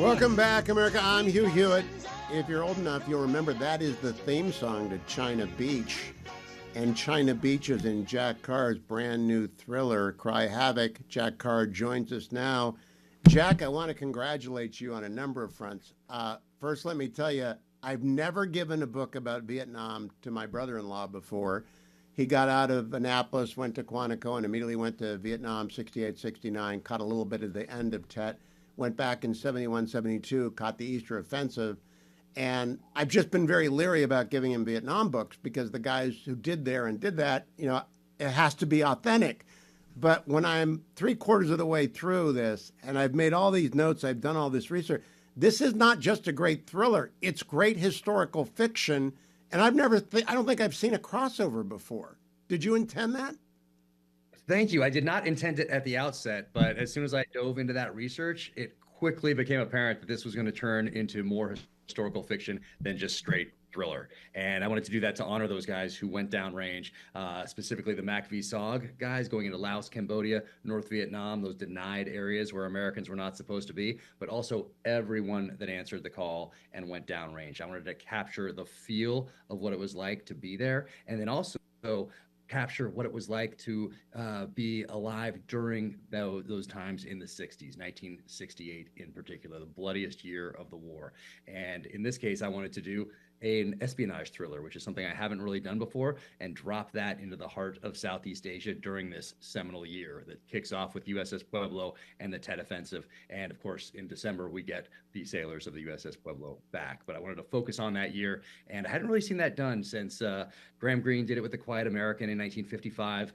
Welcome back, America. I'm Hugh Hewitt. If you're old enough, you'll remember that is the theme song to China Beach. And China Beach is in Jack Carr's brand new thriller, Cry Havoc. Jack Carr joins us now. Jack, I want to congratulate you on a number of fronts. First, let me tell you, I've never given a book about Vietnam to my brother-in-law before. He got out of Annapolis, went to Quantico, and immediately went to Vietnam, 68, 69, caught a little bit at the end of Tet, went back in 71, 72, caught the Easter Offensive. And I've just been very leery about giving him Vietnam books because the guys who did there and did that, you know, it has to be authentic. But when I'm 3/4 of the way through this and I've made all these notes, I've done all this research, this is not just a great thriller. It's great historical fiction. And I don't think I've seen a crossover before. Did you intend that? Thank you. I did not intend it at the outset, but as soon as I dove into that research, it quickly became apparent that this was going to turn into more historical fiction than just straight thriller. And I wanted to do that to honor those guys who went downrange, specifically the MACV-SOG guys going into Laos, Cambodia, North Vietnam, those denied areas where Americans were not supposed to be, but also everyone that answered the call and went downrange. I wanted to capture the feel of what it was like to be there, and then also capture what it was like to be alive during those times in the 60s, 1968 in particular, the bloodiest year of the war. And in this case, I wanted to do an espionage thriller, which is something I haven't really done before, and drop that into the heart of Southeast Asia during this seminal year that kicks off with USS Pueblo and the Tet Offensive. And of course, in December, we get the sailors of the USS Pueblo back. But I wanted to focus on that year, and I hadn't really seen that done since Graham Greene did it with The Quiet American in 1955.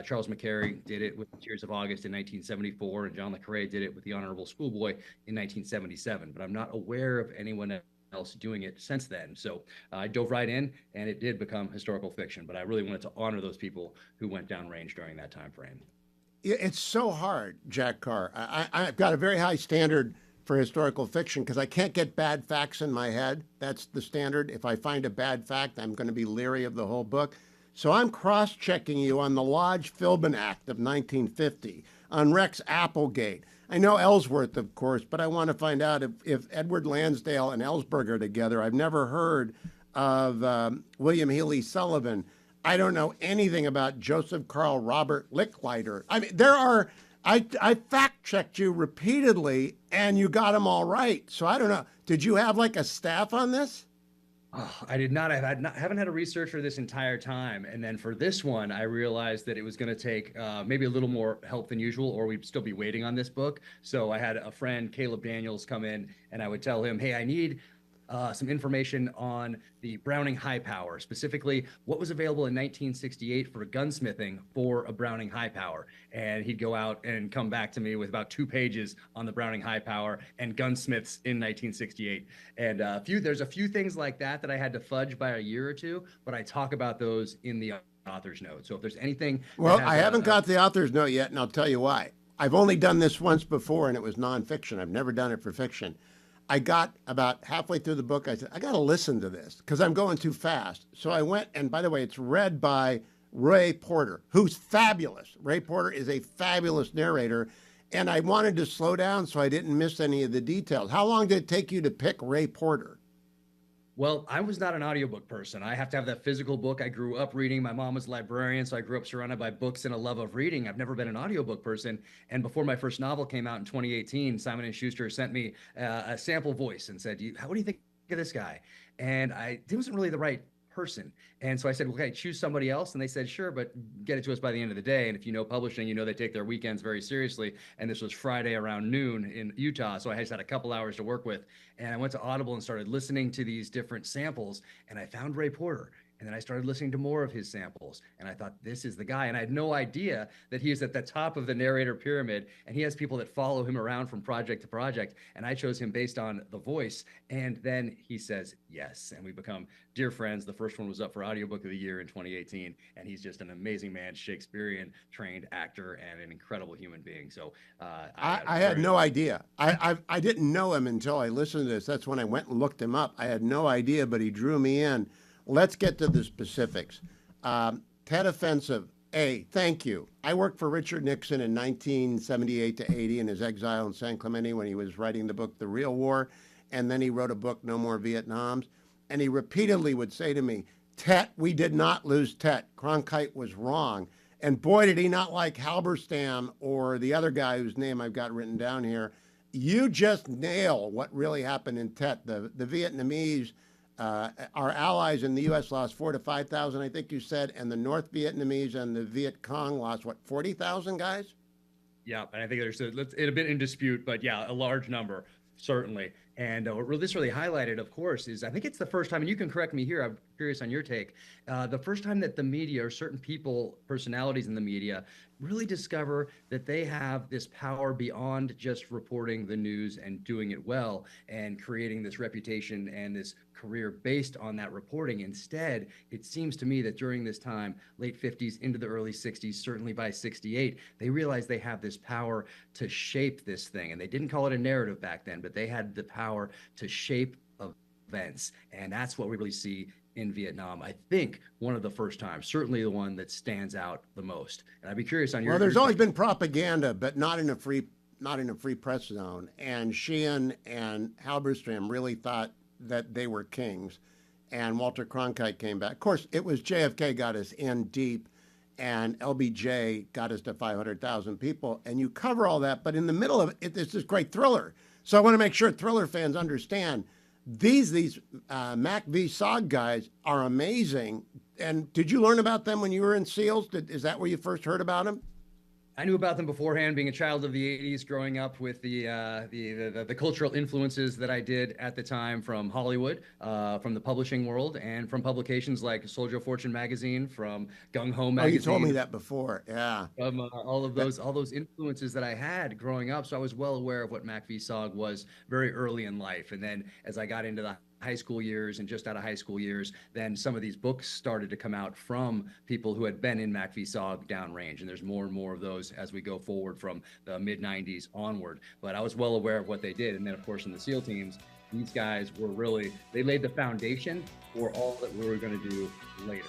Charles McCary did it with Tears of August in 1974, and John le Carré did it with The Honorable Schoolboy in 1977. But I'm not aware of anyone else doing it since then. So I dove right in, and it did become historical fiction, but I really wanted to honor those people who went downrange during that time frame. It's so hard, Jack Carr. I've got a very high standard for historical fiction because I can't get bad facts in my head. That's the standard. If I find a bad fact, I'm going to be leery of the whole book. So I'm cross-checking you on the Lodge-Philbin Act of 1950, on Rex Applegate. I know Ellsworth, of course, but I want to find out if Edward Lansdale and Ellsberg are together. I've never heard of William Healy Sullivan. I don't know anything about Joseph Carl Robert Licklider. I mean, I fact-checked you repeatedly, and you got them all right. So I don't know. Did you have like a staff on this? Oh, I did not. Haven't had a researcher this entire time. And then for this one, I realized that it was going to take maybe a little more help than usual, or we'd still be waiting on this book. So I had a friend, Caleb Daniels, come in, and I would tell him, hey, I need some information on the Browning high power, specifically what was available in 1968 for gunsmithing for a Browning high power. And he'd go out and come back to me with about 2 pages on the Browning high power and gunsmiths in 1968. And there's a few things like that I had to fudge by a year or two, but I talk about those in the author's note. So if there's anything... Well, I haven't got the author's note yet, and I'll tell you why. I've only done this once before, and it was nonfiction. I've never done it for fiction. I got about halfway through the book, I said, I got to listen to this because I'm going too fast. So I went, and by the way, it's read by Ray Porter, who's fabulous. Ray Porter is a fabulous narrator, and I wanted to slow down so I didn't miss any of the details. How long did it take you to pick Ray Porter? Well, I was not an audiobook person. I have to have that physical book. I grew up reading. My mom was a librarian, so I grew up surrounded by books and a love of reading. I've never been an audiobook person. And before my first novel came out in 2018, Simon & Schuster sent me a sample voice and said, what do you think of this guy? And it wasn't really the right person. And so I said, okay, choose somebody else. And they said, sure, but get it to us by the end of the day. And if you know publishing, you know they take their weekends very seriously. And this was Friday around noon in Utah. So I just had a couple hours to work with. And I went to Audible and started listening to these different samples. And I found Ray Porter. And then I started listening to more of his samples. And I thought, this is the guy. And I had no idea that he is at the top of the narrator pyramid. And he has people that follow him around from project to project. And I chose him based on the voice. And then he says yes. And we become dear friends. The first one was up for Audiobook of the Year in 2018. And he's just an amazing man, Shakespearean trained actor, and an incredible human being. So I had no idea. I didn't know him until I listened to this. That's when I went and looked him up. I had no idea, but he drew me in. Let's get to the specifics. Tet Offensive. Hey, thank you. I worked for Richard Nixon in 1978 to 80 in his exile in San Clemente when he was writing the book The Real War, and then he wrote a book, No More Vietnams, and he repeatedly would say to me, Tet, we did not lose Tet. Cronkite was wrong. And boy, did he not like Halberstam or the other guy whose name I've got written down here. You just nail what really happened in Tet. The Vietnamese, our allies in the U.S. lost 4,000 to 5,000, I think you said, and the North Vietnamese and the Viet Cong lost, what, 40,000 guys? Yeah, and I think there's a bit in dispute, but yeah, a large number, certainly. And what this really highlighted, of course, is I think it's the first time, and you can correct me here, I'm curious on your take, the first time that the media or certain people, personalities in the media, really discover that they have this power beyond just reporting the news and doing it well and creating this reputation and this career based on that reporting. Instead, it seems to me that during this time, late 50s into the early 60s, certainly by 68, they realized they have this power to shape this thing. And they didn't call it a narrative back then, but they had the power to shape events. And that's what we really see in Vietnam. I think one of the first times, certainly the one that stands out the most. And I'd be curious on your. Well, there's always been propaganda, but not in a free press zone. And Sheehan and Halberstam really thought that they were kings. And Walter Cronkite came back. Of course, it was JFK got us in deep, and LBJ got us to 500,000 people. And you cover all that, but in the middle of it, it's this great thriller. So I want to make sure thriller fans understand these MACV-SOG guys are amazing. And did you learn about them when you were in SEALs? Is that where you first heard about them? I knew about them beforehand, being a child of the 80s, growing up with the cultural influences that I did at the time from Hollywood, from the publishing world, and from publications like Soldier of Fortune magazine, from Gung Ho magazine. Oh, you told me that before, yeah. All those influences that I had growing up, so I was well aware of what MACV-SOG was very early in life. And then as I got into the high school years and just out of high school years, then some of these books started to come out from people who had been in MACV-SOG downrange, and there's more and more of those as we go forward from the mid 90s onward. But I was well aware of what they did. And then of course in the SEAL teams, these guys were really, they laid the foundation for all that we were going to do later.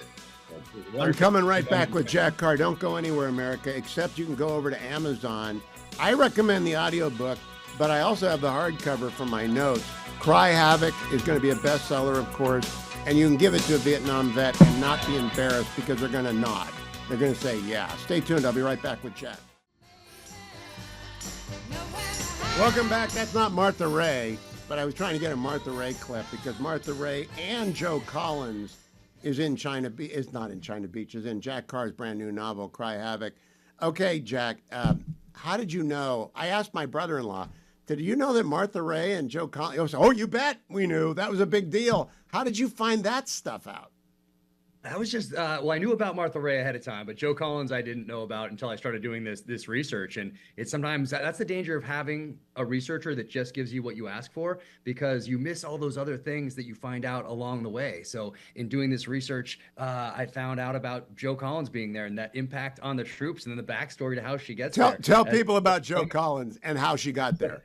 I'm coming right back with Jack Carr. Don't go anywhere, America, except you can go over to Amazon. I recommend the audiobook, but I also have the hardcover for my notes. Cry Havoc is going to be a bestseller, of course, and you can give it to a Vietnam vet and not be embarrassed because they're going to nod. They're going to say, yeah. Stay tuned. I'll be right back with Jack. Welcome back. That's not Martha Ray, but I was trying to get a Martha Ray clip because Martha Ray and Joe Collins is in China Beach, is not in China Beach, is in Jack Carr's brand new novel, Cry Havoc. Okay, Jack, how did you know? I asked my brother-in-law, did you know that Martha Ray and Joe Collins? Oh, you bet we knew. That was a big deal. How did you find that stuff out? I was just, well, I knew about Martha Ray ahead of time, but Joe Collins I didn't know about until I started doing this research. And it's sometimes, that's the danger of having a researcher that just gives you what you ask for, because you miss all those other things that you find out along the way. So in doing this research, I found out about Joe Collins being there and that impact on the troops and then the backstory to how she gets there. Tell people about Joe Collins and how she got there.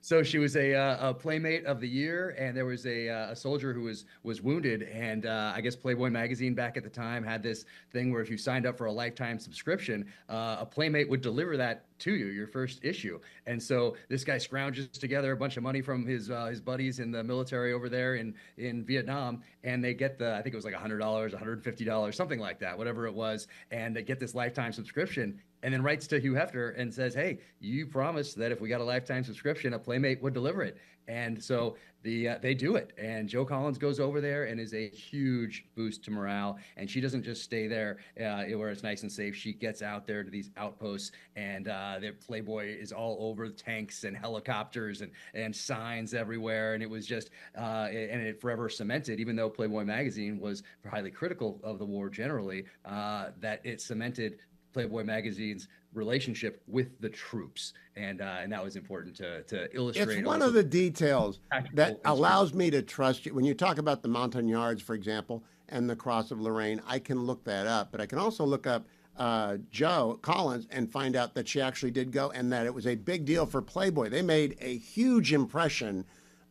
So she was a Playmate of the Year, and there was a soldier who was wounded, and I guess Playboy magazine back at the time had this thing where if you signed up for a lifetime subscription, a Playmate would deliver that to you, your first issue. And so this guy scrounges together a bunch of money from his buddies in the military over there in Vietnam, and they get I think it was like $100, $150, something like that, whatever it was, and they get this lifetime subscription. And then writes to Hugh Hefner and says, hey, you promised that if we got a lifetime subscription, a Playmate would deliver it. And so they do it. And Joe Collins goes over there and is a huge boost to morale. And she doesn't just stay there where it's nice and safe. She gets out there to these outposts, and the Playboy is all over tanks and helicopters and signs everywhere. And it was just, and it forever cemented, even though Playboy magazine was highly critical of the war generally, that it cemented Playboy magazine's relationship with the troops, and that was important to illustrate. It's one of the details that allows me to trust you. When you talk about the Montagnards, for example, and the Cross of Lorraine, I can look that up, but I can also look up Joe Collins and find out that she actually did go and that it was a big deal for Playboy. They made a huge impression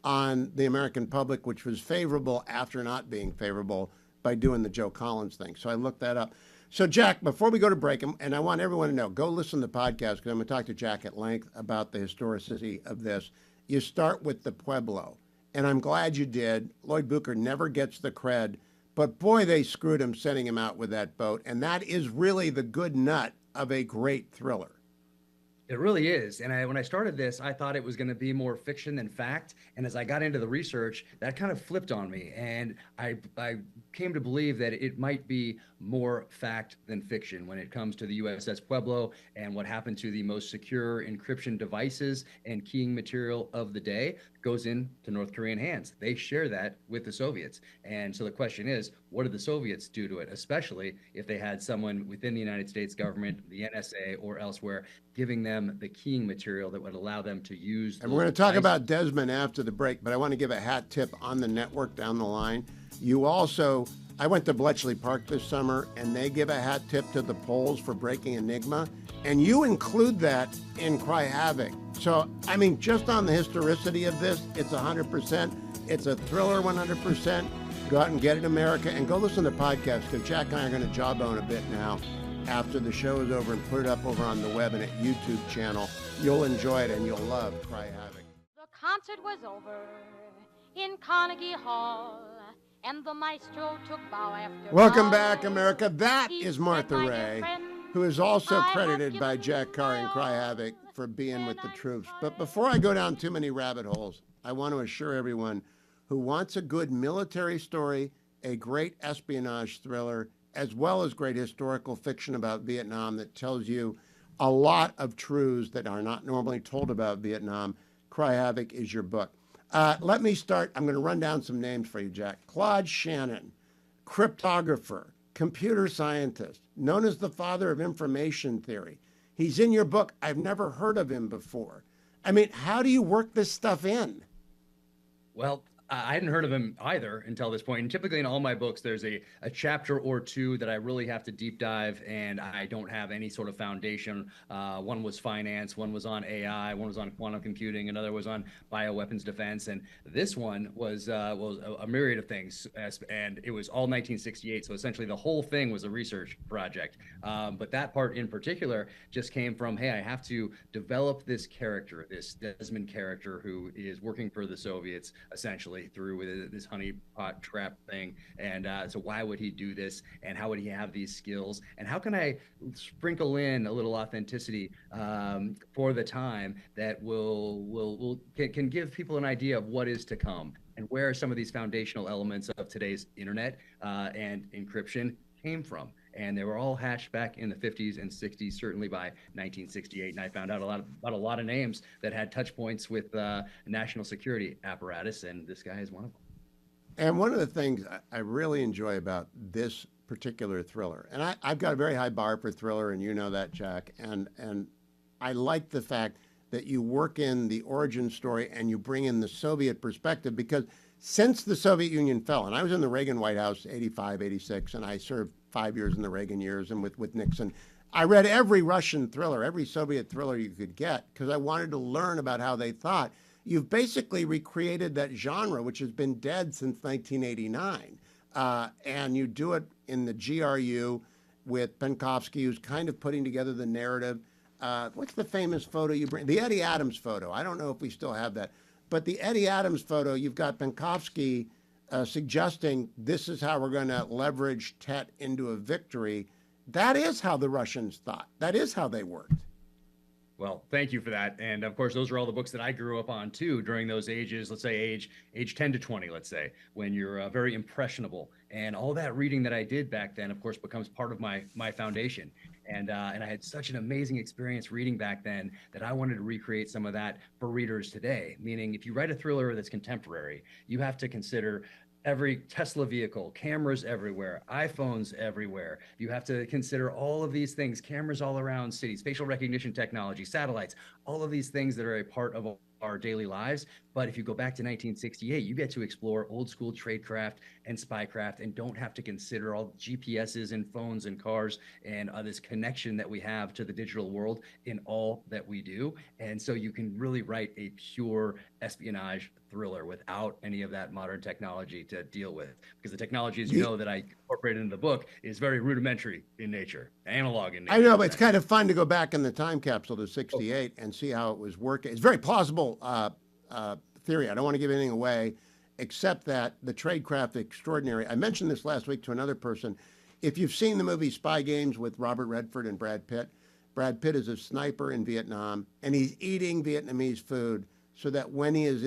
on the American public, which was favorable after not being favorable by doing the Joe Collins thing. So I looked that up. So, Jack, before we go to break, and I want everyone to know, go listen to the podcast because I'm going to talk to Jack at length about the historicity of this. You start with the Pueblo, and I'm glad you did. Lloyd Booker never gets the cred, but boy, they screwed him sending him out with that boat, and that is really the good nut of a great thriller. It really is. And when I started this, I thought it was going to be more fiction than fact. And as I got into the research, that kind of flipped on me. And I came to believe that it might be more fact than fiction when it comes to the USS Pueblo and what happened to the most secure encryption devices and keying material of the day goes into North Korean hands. They share that with the Soviets. And so the question is, what did the Soviets do to it, especially if they had someone within the United States government, the NSA, or elsewhere, giving them the keying material that would allow them to use. And we're going to talk about Desmond after the break, but I want to give a hat tip on the network down the line. You also, I went to Bletchley Park this summer, and they give a hat tip to the Poles for breaking Enigma, and you include that in Cry Havoc. So, I mean, just on the historicity of this, it's 100%. It's a thriller 100%. Go out and get it, America, and go listen to podcasts, because Jack and I are going to jawbone a bit now after the show is over and put it up over on the web and at YouTube channel. You'll enjoy it and you'll love Cry Havoc. The concert was over in Carnegie Hall, and the maestro took bow after Welcome bow. back, America. That He is said, Martha "My dear Ray, friend, who is also I have credited by given Jack Carr my and Cry all, Havoc for being with the and I'm troops. sorry." But before I go down too many rabbit holes, I want to assure everyone who wants a good military story, a great espionage thriller, as well as great historical fiction about Vietnam that tells you a lot of truths that are not normally told about Vietnam, Cry Havoc is your book. Let me start. I'm going to run down some names for you, Jack. Claude Shannon, cryptographer, computer scientist, known as the father of information theory. He's in your book. I've never heard of him before. I mean, how do you work this stuff in? Well, I hadn't heard of him either until this point. And typically in all my books, there's a chapter or two that I really have to deep dive, and I don't have any sort of foundation. One was finance, one was on AI, one was on quantum computing, another was on bioweapons defense, and this one was a myriad of things. And it was all 1968, so essentially the whole thing was a research project. But that part in particular just came from, hey, I have to develop this character, this Desmond character who is working for the Soviets, essentially, through with this honeypot trap thing. And so why would he do this, and how would he have these skills, and how can I sprinkle in a little authenticity for the time that can give people an idea of what is to come, and where some of these foundational elements of today's internet and encryption came from. And they were all hatched back in the 50s and 60s, certainly by 1968. And I found out about a lot of names that had touch points with national security apparatus, and this guy is one of them. And one of the things I really enjoy about this particular thriller, and I've got a very high bar for thriller, and you know that, Jack, and I like the fact that you work in the origin story and you bring in the Soviet perspective, because since the Soviet Union fell, and I was in the Reagan White House, 85, 86, and I served 5 years in the Reagan years and with Nixon. I read every Russian thriller, every Soviet thriller you could get, because I wanted to learn about how they thought. You've basically recreated that genre, which has been dead since 1989. And you do it in the GRU with Penkovsky, who's kind of putting together the narrative. What's the famous photo you bring? The Eddie Adams photo. I don't know if we still have that. But the Eddie Adams photo, you've got Penkovsky suggesting this is how we're going to leverage Tet into a victory. That is how the Russians thought. That is how they worked. Well, thank you for that. And of course, those are all the books that I grew up on too during those ages, let's say age 10 to 20, let's say, when you're very impressionable. And all that reading that I did back then, of course, becomes part of my foundation. And I had such an amazing experience reading back then that I wanted to recreate some of that for readers today. Meaning, if you write a thriller that's contemporary, you have to consider every Tesla vehicle, cameras everywhere, iPhones everywhere. You have to consider all of these things, cameras all around cities, facial recognition technology, satellites, all of these things that are a part of our daily lives. But if you go back to 1968, you get to explore old school tradecraft and spycraft and don't have to consider all the GPSs and phones and cars and this connection that we have to the digital world in all that we do. And so you can really write a pure espionage thriller without any of that modern technology to deal with, because the technology, as you know, that I incorporated in the book is very rudimentary in nature, analog in nature. I know, but it's kind of fun to go back in the time capsule to 68 and see how it was working. It's very plausible theory. I don't want to give anything away, except that the tradecraft extraordinary. I mentioned this last week to another person. If you've seen the movie Spy Games with Robert Redford and Brad Pitt is a sniper in Vietnam, and he's eating Vietnamese food so that when he is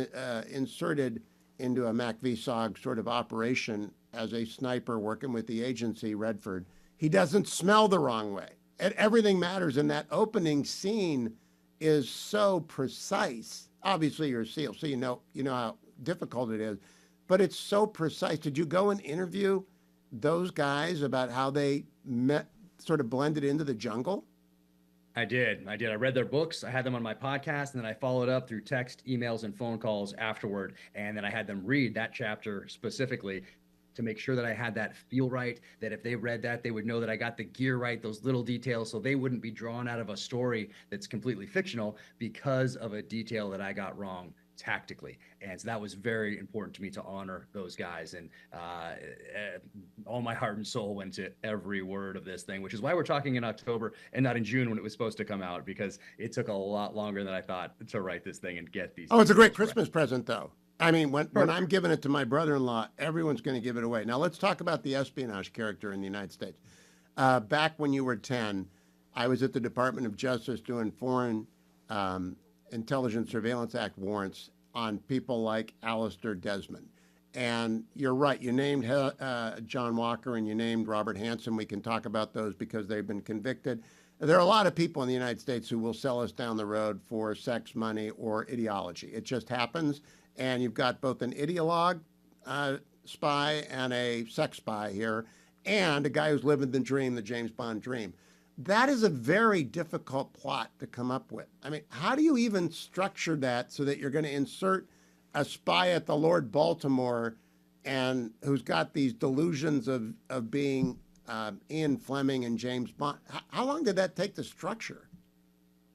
inserted into a MACV-SOG sort of operation as a sniper working with the agency, Redford, he doesn't smell the wrong way. And everything matters, and that opening scene is so precise. Obviously, you're a SEAL, so you know how difficult it is, but it's so precise. Did you go and interview those guys about how they met, sort of blended into the jungle? I did. I read their books. I had them on my podcast, and then I followed up through text, emails, and phone calls afterward. And then I had them read that chapter specifically to make sure that I had that feel right, that if they read that, they would know that I got the gear right, those little details, so they wouldn't be drawn out of a story that's completely fictional because of a detail that I got wrong tactically. And so that was very important to me to honor those guys. And all my heart and soul went to every word of this thing, which is why we're talking in October and not in June when it was supposed to come out, because it took a lot longer than I thought to write this thing and get these. Oh, it's a great Christmas present, though. I mean, when I'm giving it to my brother-in-law, everyone's going to give it away. Now, let's talk about the espionage character in the United States. Back when you were 10, I was at the Department of Justice doing foreign Intelligence Surveillance Act warrants on people like Alistair Desmond. And you're right, you named John Walker and you named Robert Hansen. We can talk about those because they've been convicted. There are a lot of people in the United States who will sell us down the road for sex, money, or ideology. It just happens. And you've got both an ideologue spy and a sex spy here, and a guy who's living the dream, the James Bond dream. That is a very difficult plot to come up with. I mean, how do you even structure that so that you're going to insert a spy at the Lord Baltimore and who's got these delusions of being Ian Fleming and James Bond? How long did that take to structure?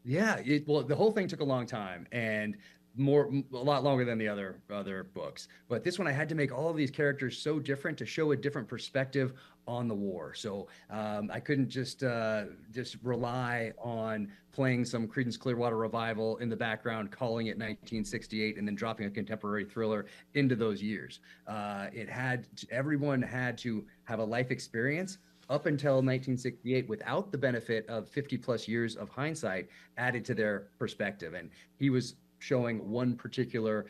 Yeah, well, the whole thing took a long time, and a lot longer than the other books. But this one, I had to make all of these characters so different to show a different perspective on the war. So I couldn't just rely on playing some Creedence Clearwater Revival in the background, calling it 1968, and then dropping a contemporary thriller into those years. Everyone had to have a life experience up until 1968 without the benefit of 50 plus years of hindsight added to their perspective. And he was showing one particular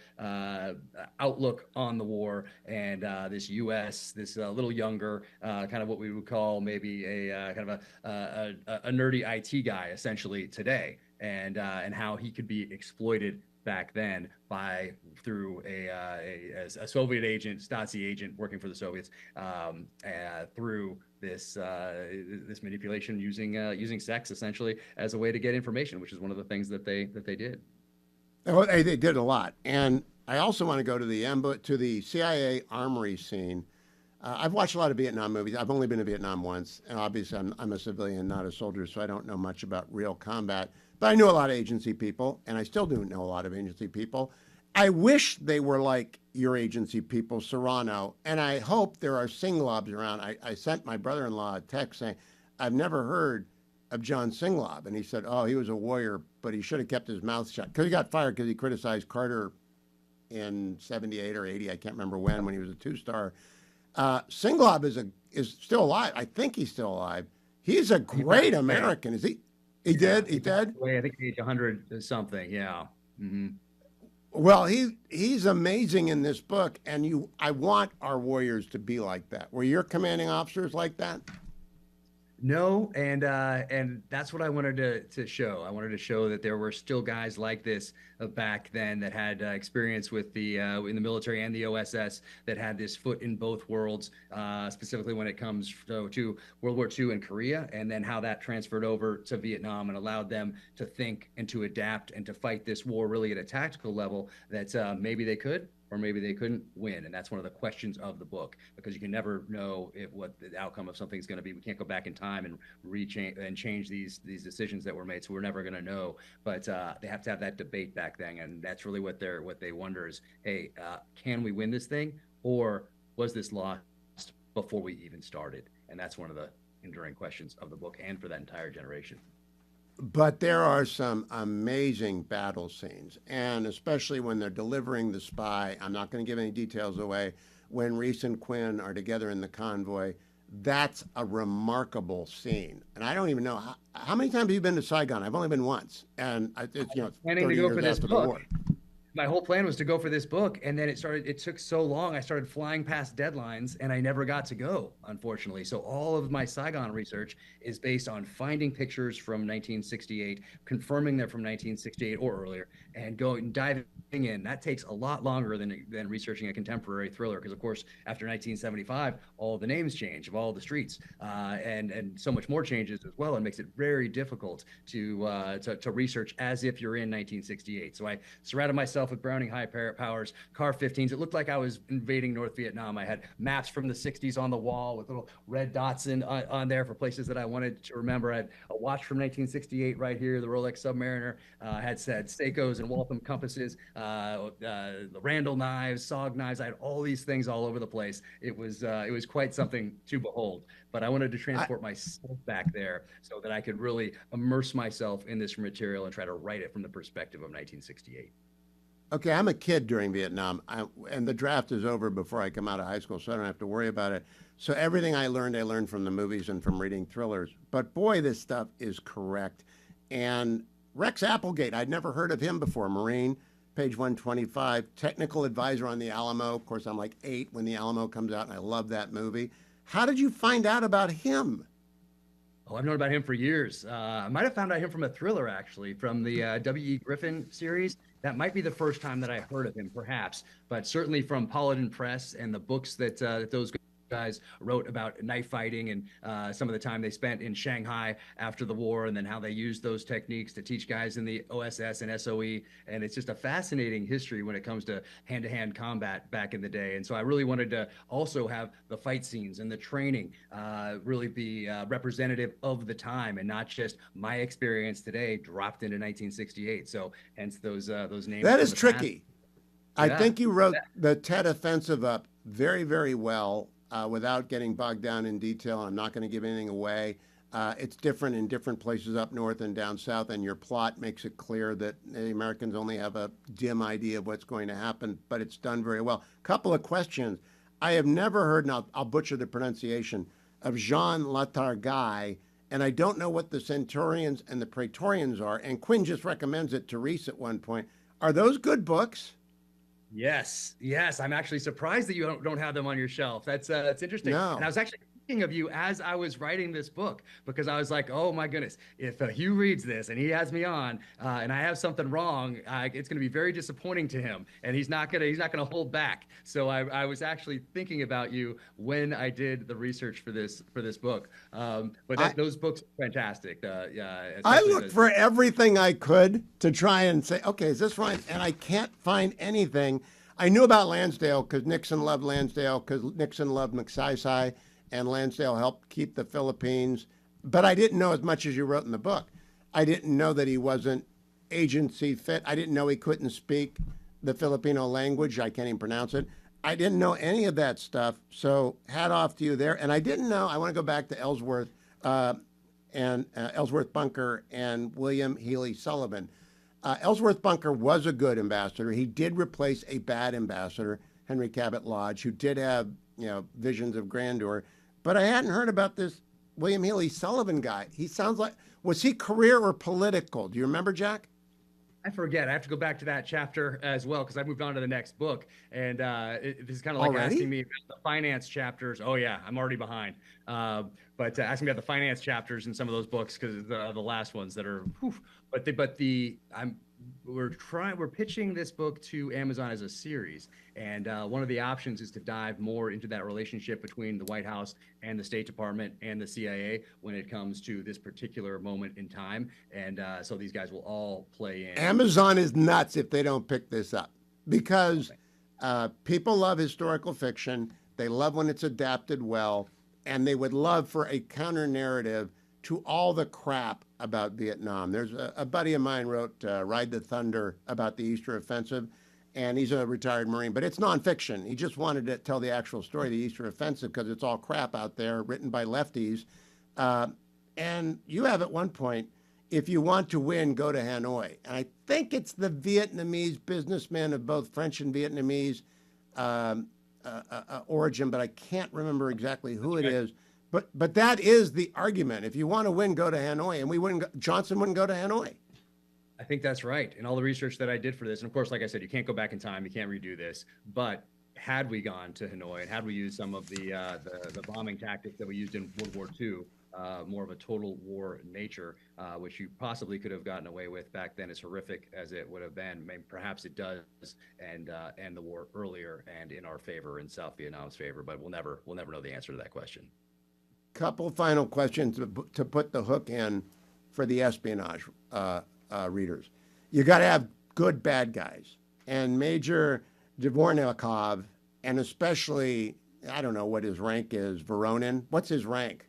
outlook on the war, and this little younger, kind of what we would call maybe a kind of a nerdy IT guy essentially today, and how he could be exploited back then through a Soviet agent, Stasi agent working for the Soviets, through this manipulation using sex essentially as a way to get information, which is one of the things that they did. Well, they did a lot. And I also want to go to the CIA armory scene. I've watched a lot of Vietnam movies. I've only been to Vietnam once, and obviously I'm a civilian, not a soldier, so I don't know much about real combat. But I knew a lot of agency people, and I still do know a lot of agency people. I wish they were like your agency people, Serrano, and I hope there are Singlobs around. I sent my brother-in-law a text saying, I've never heard of John Singlob, and he said, oh, he was a warrior, but he should have kept his mouth shut, because he got fired because he criticized Carter in 78 or 80, I can't remember when he was a two-star. Singlob is still alive. I think he's still alive. He's a great American. Is he? He did? He did? I think age 100 something, yeah. Mm-hmm. Well, he's amazing in this book, and I want our warriors to be like that. Were your commanding officers like that? No, and that's what I wanted to show. I wanted to show that there were still guys like this back then that had experience with the in the military and the OSS that had this foot in both worlds, specifically when it comes to World War II and Korea, and then how that transferred over to Vietnam and allowed them to think and to adapt and to fight this war really at a tactical level that maybe they could or maybe they couldn't win. And that's one of the questions of the book, because you can never know what the outcome of something's going to be. We can't go back in time and change these decisions that were made, so we're never going to know. But they have to have that debate back then, and that's really what they wonder is, hey, can we win this thing, or was this lost before we even started? And that's one of the enduring questions of the book, and for that entire generation. But there are some amazing battle scenes, and especially when they're delivering the spy. I'm not going to give any details away. When Reece and Quinn are together in the convoy, that's a remarkable scene. And I don't even know how many times have you been to Saigon? I've only been once, and it's planning to go for this book. The My whole plan was to go for this book, and then it took so long. I started flying past deadlines, and I never got to go, unfortunately. So all of my Saigon research is based on finding pictures from 1968, confirming they're from 1968 or earlier, and diving in. That takes a lot longer than researching a contemporary thriller, because of course after 1975 all the names change of all the streets, and so much more changes as well, and makes it very difficult to research as if you're in 1968. So I surrounded myself with Browning high powers, Car 15s. It looked like I was invading North Vietnam. I had maps from the 60s on the wall with little red dots on there for places that I wanted to remember. I had a watch from 1968 right here, the Rolex Submariner. I had Seikos and Waltham compasses, the Randall knives, SOG knives. I had all these things all over the place. It was quite something to behold. But I wanted to transport myself back there so that I could really immerse myself in this material and try to write it from the perspective of 1968. Okay, I'm a kid during Vietnam, and the draft is over before I come out of high school, so I don't have to worry about it. So everything I learned from the movies and from reading thrillers. But boy, this stuff is correct. And Rex Applegate, I'd never heard of him before. Marine, page 125, technical advisor on the Alamo. Of course, I'm like 8 when the Alamo comes out, and I love that movie. How did you find out about him? Oh, I've known about him for years. I might have found out him from a thriller, actually, from the W.E. Griffin series. That might be the first time that I heard of him, perhaps, but certainly from Paladin Press and the books that those guys wrote about knife fighting and some of the time they spent in Shanghai after the war, and then how they used those techniques to teach guys in the OSS and SOE. And it's just a fascinating history when it comes to hand-to-hand combat back in the day. And so I really wanted to also have the fight scenes and the training really be representative of the time, and not just my experience today dropped into 1968. So hence those names. That is tricky. Past. I think you wrote the Tet Offensive up very, very well. Without getting bogged down in detail. I'm not going to give anything away. It's different in different places up north and down south, and your plot makes it clear that the Americans only have a dim idea of what's going to happen, but it's done very well. Couple of questions. I have never heard, and I'll butcher the pronunciation, of Jean Latargai, and I don't know what the Centurions and the Praetorians are, and Quinn just recommends it to Reece at one point. Are those good books? Yes. I'm actually surprised that you don't have them on your shelf. That's interesting. No. And I was actually thinking of you as I was writing this book, because I was like, oh my goodness, if Hugh reads this and he has me on and I have something wrong, it's going to be very disappointing to him, and he's not gonna hold back. So I was actually thinking about you when I did the research for this book. But those books are fantastic. I looked for everything I could to try and say, okay, is this right? And I can't find anything. I knew about Lansdale because Nixon loved Lansdale, because Nixon loved MacSci, and Lansdale helped keep the Philippines. But I didn't know as much as you wrote in the book. I didn't know that he wasn't agency fit. I didn't know he couldn't speak the Filipino language. I can't even pronounce it. I didn't know any of that stuff. So hat off to you there. And I didn't know, I want to go back to Ellsworth and Ellsworth Bunker and William Healy Sullivan. Ellsworth Bunker was a good ambassador. He did replace a bad ambassador, Henry Cabot Lodge, who did have visions of grandeur. But I hadn't heard about this William Healy Sullivan guy. He sounds like, was he career or political? Do you remember, Jack? I forget. I have to go back to that chapter as well because I moved on to the next book, and this is kind of like Already? asking me about the finance chapters. Oh yeah, I'm already behind. But asking me about the finance chapters in some of those books because the last ones that are. Whew, we're pitching this book to Amazon as a series, and one of the options is to dive more into that relationship between the White House and the State Department and the CIA when it comes to this particular moment in time, and so these guys will all play in. Amazon is nuts if they don't pick this up because people love historical fiction. They love when it's adapted well, and they would love for a counter narrative to all the crap about Vietnam. There's a buddy of mine wrote Ride the Thunder about the Easter Offensive, and he's a retired Marine, but it's nonfiction. He just wanted to tell the actual story of the Easter Offensive because it's all crap out there written by lefties. And you have at one point, if you want to win, go to Hanoi. And I think it's the Vietnamese businessman of both French and Vietnamese origin, but I can't remember exactly who it is. But that is the argument. If you want to win, go to Hanoi. And we wouldn't. Johnson wouldn't go to Hanoi. I think that's right. And all the research that I did for this, and of course, like I said, you can't go back in time. You can't redo this. But had we gone to Hanoi and had we used some of the bombing tactics that we used in World War II, more of a total war nature, which you possibly could have gotten away with back then, as horrific as it would have been. Maybe, perhaps it does end the war earlier and in our favor, in South Vietnam's favor. But we'll never know the answer to that question. Couple final questions to put the hook in for the espionage readers. You got to have good bad guys, and Major Dvornikov, and especially, I don't know what his rank is, Voronin. What's his rank?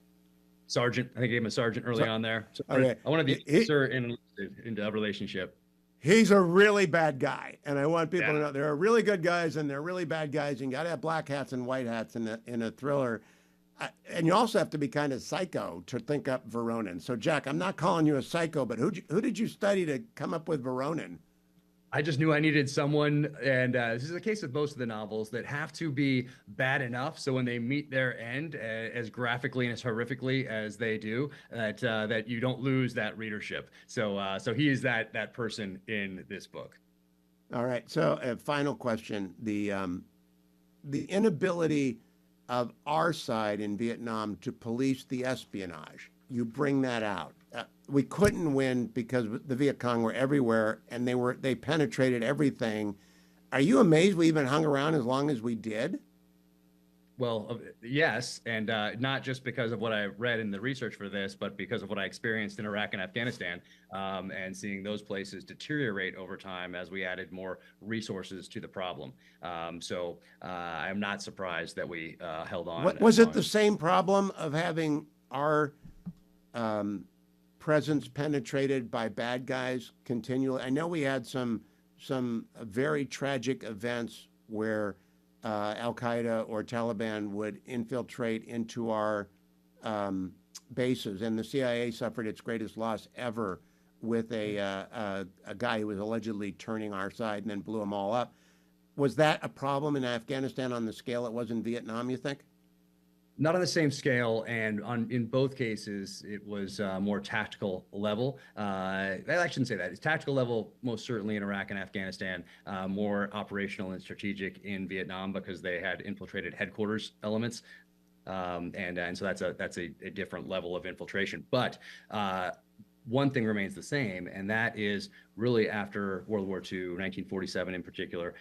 Sergeant. I think I gave him a sergeant early on there. So okay. I want to be officer into a relationship. He's a really bad guy, and I want people to know there are really good guys and there are really bad guys, and you got to have black hats and white hats in a thriller. And you also have to be kind of psycho to think up Voronin. So, Jack, I'm not calling you a psycho, but who did you study to come up with Voronin? I just knew I needed someone, and this is the case with most of the novels, that have to be bad enough so when they meet their end, as graphically and as horrifically as they do, that you don't lose that readership. So he is that person in this book. All right. So, a final question: the inability of our side in Vietnam to police the espionage. You bring that out. We couldn't win because the Viet Cong were everywhere and they penetrated everything. Are you amazed we even hung around as long as we did? Well, yes, and not just because of what I read in the research for this, but because of what I experienced in Iraq and Afghanistan, and seeing those places deteriorate over time as we added more resources to the problem. So I'm not surprised that we held on. Was it the same problem of having our presence penetrated by bad guys continually? I know we had some very tragic events where Al-Qaeda or Taliban would infiltrate into our bases, and the CIA suffered its greatest loss ever with a guy who was allegedly turning our side and then blew them all up. Was that a problem in Afghanistan on the scale it was in Vietnam, you think? Not on the same scale, and in both cases, it was more tactical level. I shouldn't say that. It's tactical level, most certainly in Iraq and Afghanistan, more operational and strategic in Vietnam because they had infiltrated headquarters elements. And so that's a different level of infiltration. But one thing remains the same, and that is really after World War II, 1947 in particular,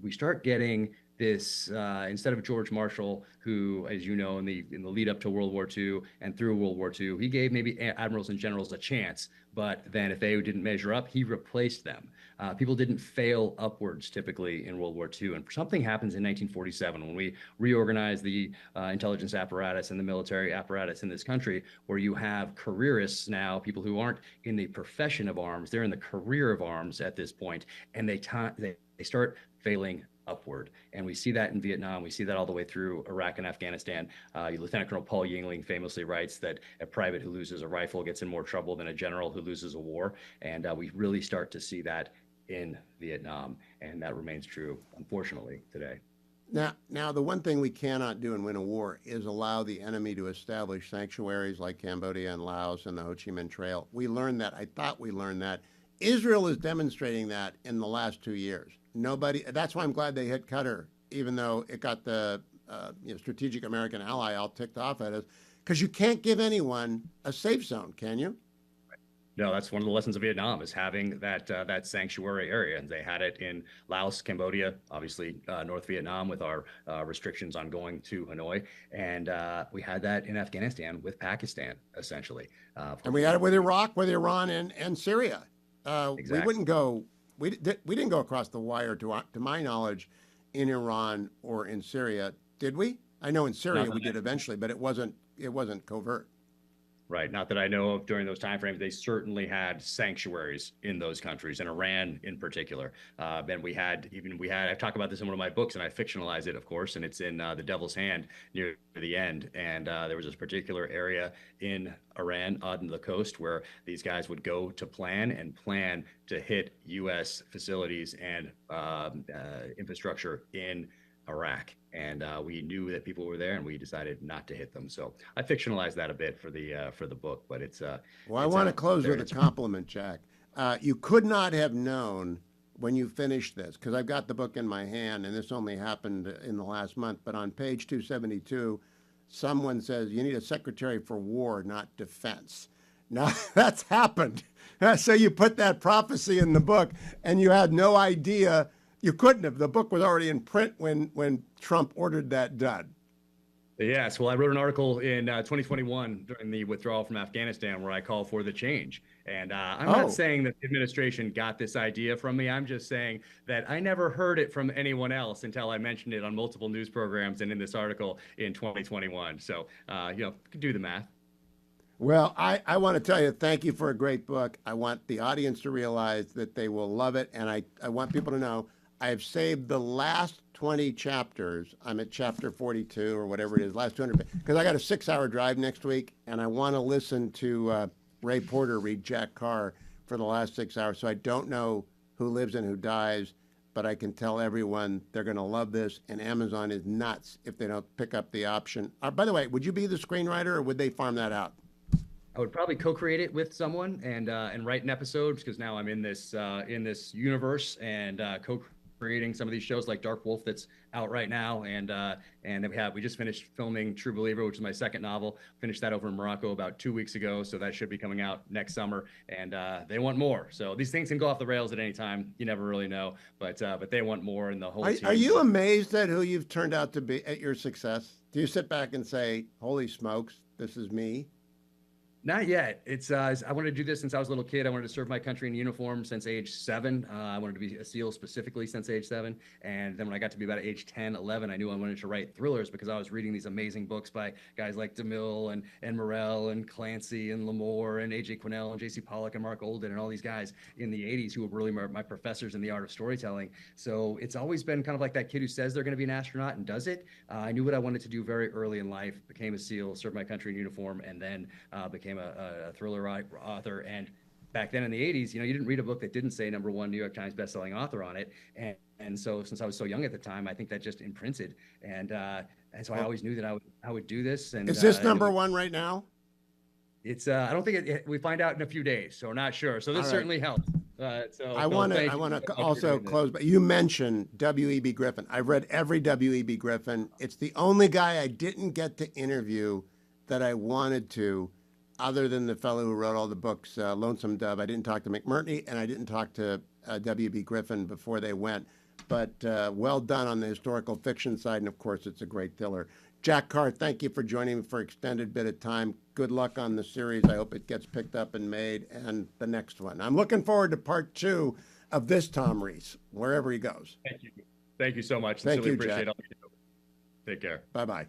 we start getting this, instead of George Marshall, who, as you know, in the lead up to World War II and through World War II, he gave maybe admirals and generals a chance, but then if they didn't measure up, he replaced them. People didn't fail upwards typically in World War II, and something happens in 1947 when we reorganize the intelligence apparatus and the military apparatus in this country, where you have careerists now, people who aren't in the profession of arms, they're in the career of arms at this point, and they start failing upward. And we see that in Vietnam. We see that all the way through Iraq and Afghanistan. Lieutenant Colonel Paul Yingling famously writes that a private who loses a rifle gets in more trouble than a general who loses a war. And we really start to see that in Vietnam. And that remains true, unfortunately, today. Now, the one thing we cannot do and win a war is allow the enemy to establish sanctuaries like Cambodia and Laos and the Ho Chi Minh Trail. We learned that. I thought we learned that Israel is demonstrating that in the last 2 years. Nobody. That's why I'm glad they hit Qatar, even though it got the strategic American ally all ticked off at us, because you can't give anyone a safe zone, can you? No, that's one of the lessons of Vietnam, is having that sanctuary area, and they had it in Laos, Cambodia, obviously North Vietnam with our restrictions on going to Hanoi, and we had that in Afghanistan with Pakistan, essentially. And we had it with Iraq, with Iran, and Syria. Exactly. We wouldn't go. We didn't go across the wire, to my knowledge, in Iran or in Syria, did we? I know in Syria we did eventually, but it wasn't covert. Right. Not that I know of during those timeframes. They certainly had sanctuaries in those countries, and Iran in particular. And we had, I talk about this in one of my books, and I fictionalize it, of course, and it's in The Devil's Hand near the end. And there was this particular area in Iran on the coast where these guys would go to plan to hit U.S. facilities and infrastructure in Iraq, and we knew that people were there, and we decided not to hit them. So I fictionalized that a bit for the book, but it's well, I want to close with a compliment, Jack. You could not have known when you finished this, because I've got the book in my hand, and this only happened in the last month, but on page 272, someone says you need a secretary for war, not defense. Now that's happened. So you put that prophecy in the book, and you had no idea. You couldn't have. The book was already in print when Trump ordered that done. Yes. Well, I wrote an article in 2021 during the withdrawal from Afghanistan where I call for the change. And I'm not saying that the administration got this idea from me. I'm just saying that I never heard it from anyone else until I mentioned it on multiple news programs and in this article in 2021. So, do the math. Well, I want to tell you, thank you for a great book. I want the audience to realize that they will love it. And I want people to know I've saved the last 20 chapters. I'm at chapter 42 or whatever it is, last 200, because I got a 6-hour drive next week, and I want to listen to Ray Porter read Jack Carr for the last 6 hours. So I don't know who lives and who dies, but I can tell everyone they're going to love this, and Amazon is nuts if they don't pick up the option. By the way, would you be the screenwriter, or would they farm that out? I would probably co-create it with someone and write an episode, because now I'm in this universe and co-creating some of these shows like Dark Wolf that's out right now, and we just finished filming True Believer, which is my second novel. Finished that over in Morocco about 2 weeks ago, so that should be coming out next summer. And they want more. So these things can go off the rails at any time. You never really know, but they want more, and the whole team. Are you amazed at who you've turned out to be, at your success? Do you sit back and say, "Holy smokes, this is me"? Not yet. It's I wanted to do this since I was a little kid. I wanted to serve my country in uniform since age 7. I wanted to be a SEAL specifically since age 7. And then when I got to be about age 10, 11, I knew I wanted to write thrillers, because I was reading these amazing books by guys like DeMille and Morell and Clancy and Lamore and A.J. Quinnell and J.C. Pollock and Mark Olden and all these guys in the 80s who were really my professors in the art of storytelling. So it's always been kind of like that kid who says they're going to be an astronaut and does it. I knew what I wanted to do very early in life, became a SEAL, served my country in uniform, and then became a thriller author. And back then in the 80s, you didn't read a book that didn't say #1 New York Times bestselling author on it. And so since I was so young at the time, I think that just imprinted. And so I always knew that I would do this. And is this #1 right now? It's I don't think we find out in a few days, so we're not sure. So this certainly helps. I want to also close, but you mentioned W.E.B. Griffin. I've read every W.E.B. Griffin. It's the only guy I didn't get to interview that I wanted to, other than the fellow who wrote all the books, Lonesome Dove. I didn't talk to McMurtney, and I didn't talk to W.B. Griffin before they went. But well done on the historical fiction side, and of course, it's a great thriller. Jack Carr, thank you for joining me for an extended bit of time. Good luck on the series. I hope it gets picked up and made, and the next one. I'm looking forward to part 2 of this Tom Reece, wherever he goes. Thank you. Thank you so much. Thank you, appreciate Jack. all you do. Take care. Bye-bye.